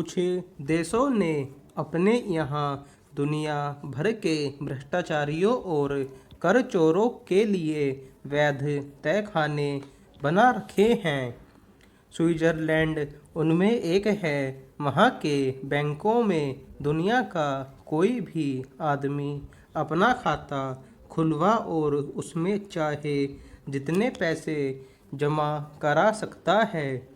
कुछ देशों ने अपने यहाँ दुनिया भर के भ्रष्टाचारियों और कर चोरों के लिए वैध तहखाने बना रखे हैं। स्विट्जरलैंड उनमें एक है। वहाँ के बैंकों में दुनिया का कोई भी आदमी अपना खाता खुलवा और उसमें चाहे जितने पैसे जमा करा सकता है।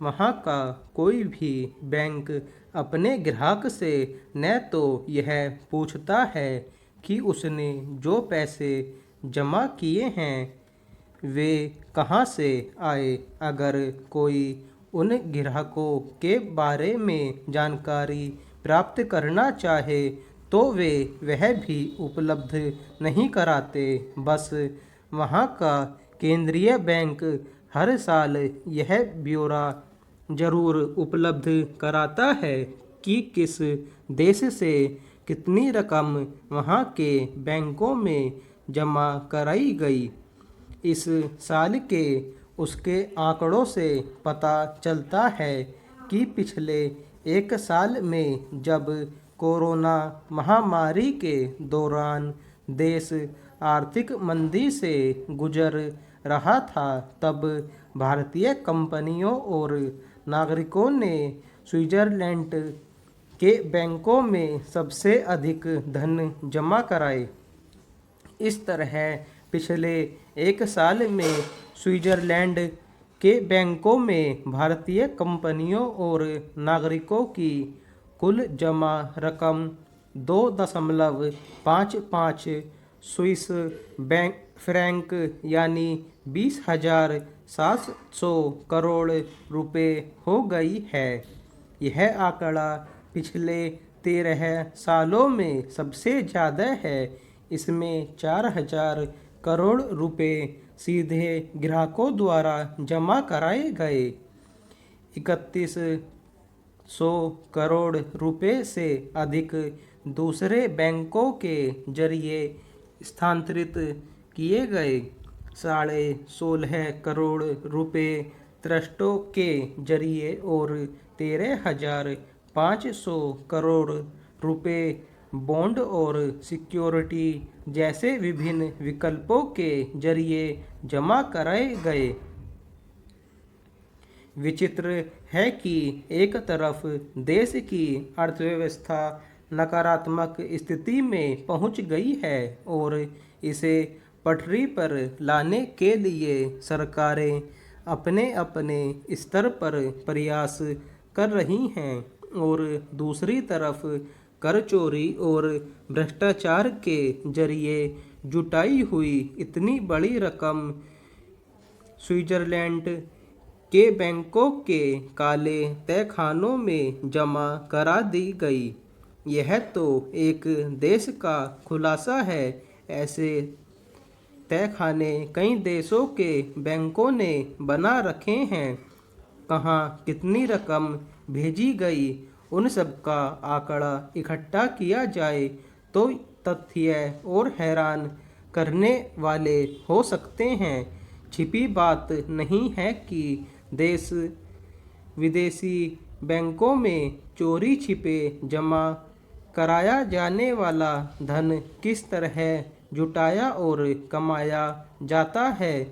वहाँ का कोई भी बैंक अपने ग्राहक से न तो यह पूछता है कि उसने जो पैसे जमा किए हैं वे कहाँ से आए। अगर कोई उन ग्राहकों के बारे में जानकारी प्राप्त करना चाहे तो वे वह भी उपलब्ध नहीं कराते। बस वहाँ का केंद्रीय बैंक हर साल यह ब्यौरा जरूर उपलब्ध कराता है कि किस देश से कितनी रकम वहाँ के बैंकों में जमा कराई गई। इस साल के उसके आंकड़ों से पता चलता है कि पिछले एक साल में जब कोरोना महामारी के दौरान देश आर्थिक मंदी से गुजर रहा था, तब भारतीय कंपनियों और नागरिकों ने स्विट्जरलैंड के बैंकों में सबसे अधिक धन जमा कराए। इस तरह पिछले एक साल में स्विट्जरलैंड के बैंकों में भारतीय कंपनियों और नागरिकों की कुल जमा रकम 2.55 स्विस बैंक फ्रैंक यानी 20,700 करोड़ रुपए हो गई है। यह आंकड़ा पिछले 13 सालों में सबसे ज़्यादा है। इसमें 4,000 करोड़ रुपए सीधे ग्राहकों द्वारा जमा कराए गए। 3,100 करोड़ रुपए से अधिक दूसरे बैंकों के जरिए स्थानांतरित किए गए। 16.5 करोड़ रुपए ट्रस्टों के जरिए और 13,500 करोड़ रुपए बॉन्ड और सिक्योरिटी जैसे विभिन्न विकल्पों के जरिए जमा कराए गए। विचित्र है कि एक तरफ देश की अर्थव्यवस्था नकारात्मक स्थिति में पहुंच गई है और इसे पटरी पर लाने के लिए सरकारें अपने अपने स्तर पर प्रयास कर रही हैं, और दूसरी तरफ कर चोरी और भ्रष्टाचार के जरिए जुटाई हुई इतनी बड़ी रकम स्विट्जरलैंड के बैंकों के काले तहखानों में जमा करा दी गई। यह तो एक देश का खुलासा है। ऐसे तहखाने कई देशों के बैंकों ने बना रखे हैं। कहाँ कितनी रकम भेजी गई उन सब का आंकड़ा इकट्ठा किया जाए तो तथ्य और हैरान करने वाले हो सकते हैं। छिपी बात नहीं है कि देश विदेशी बैंकों में चोरी छिपे जमा कराया जाने वाला धन किस तरह जुटाया और कमाया जाता है।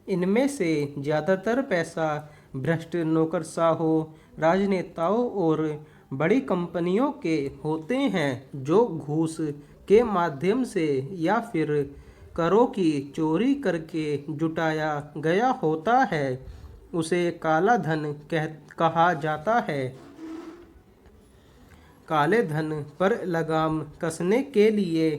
इनमें से ज़्यादातर पैसा भ्रष्ट नौकरशाहों, राजनेताओं और बड़ी कंपनियों के होते हैं, जो घूस के माध्यम से या फिर करों की चोरी करके जुटाया गया होता है। उसे काला धन कहा जाता है। काले धन पर लगाम कसने के लिए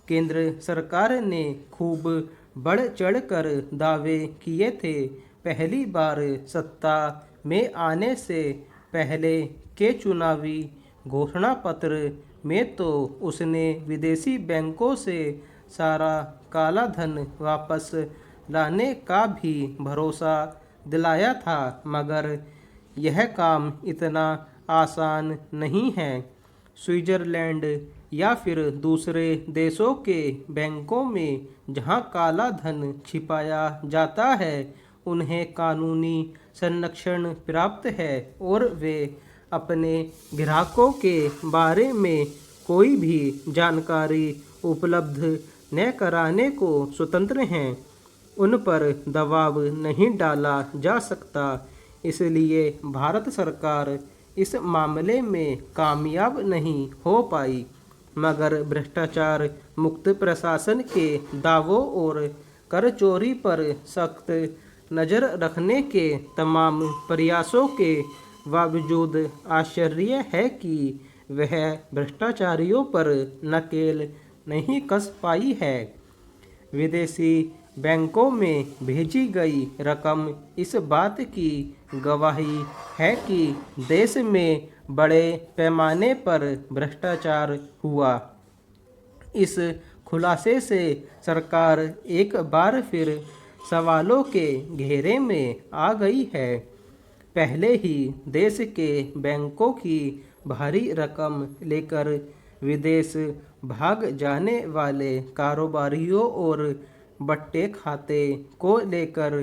केंद्र सरकार ने खूब बढ़ चढ़कर दावे किए थे। पहली बार सत्ता में आने से पहले के चुनावी घोषणा पत्र में तो उसने विदेशी बैंकों से सारा काला धन वापस लाने का भी भरोसा दिलाया था, मगर यह काम इतना आसान नहीं है। स्विट्जरलैंड या फिर दूसरे देशों के बैंकों में जहां काला धन छिपाया जाता है, उन्हें कानूनी संरक्षण प्राप्त है और वे अपने ग्राहकों के बारे में कोई भी जानकारी उपलब्ध न कराने को स्वतंत्र हैं। उन पर दबाव नहीं डाला जा सकता। इसलिए भारत सरकार इस मामले में कामयाब नहीं हो पाई। मगर भ्रष्टाचार मुक्त प्रशासन के दावों और कर चोरी पर सख्त नज़र रखने के तमाम प्रयासों के बावजूद आश्चर्य है कि वह भ्रष्टाचारियों पर नकेल नहीं कस पाई है। विदेशी बैंकों में भेजी गई रकम इस बात की गवाही है कि देश में बड़े पैमाने पर भ्रष्टाचार हुआ। इस खुलासे से सरकार एक बार फिर सवालों के घेरे में आ गई है। पहले ही देश के बैंकों की भारी रकम लेकर विदेश भाग जाने वाले कारोबारियों और बट्टे खाते को लेकर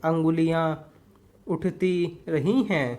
अंगुलियां उठती रही हैं।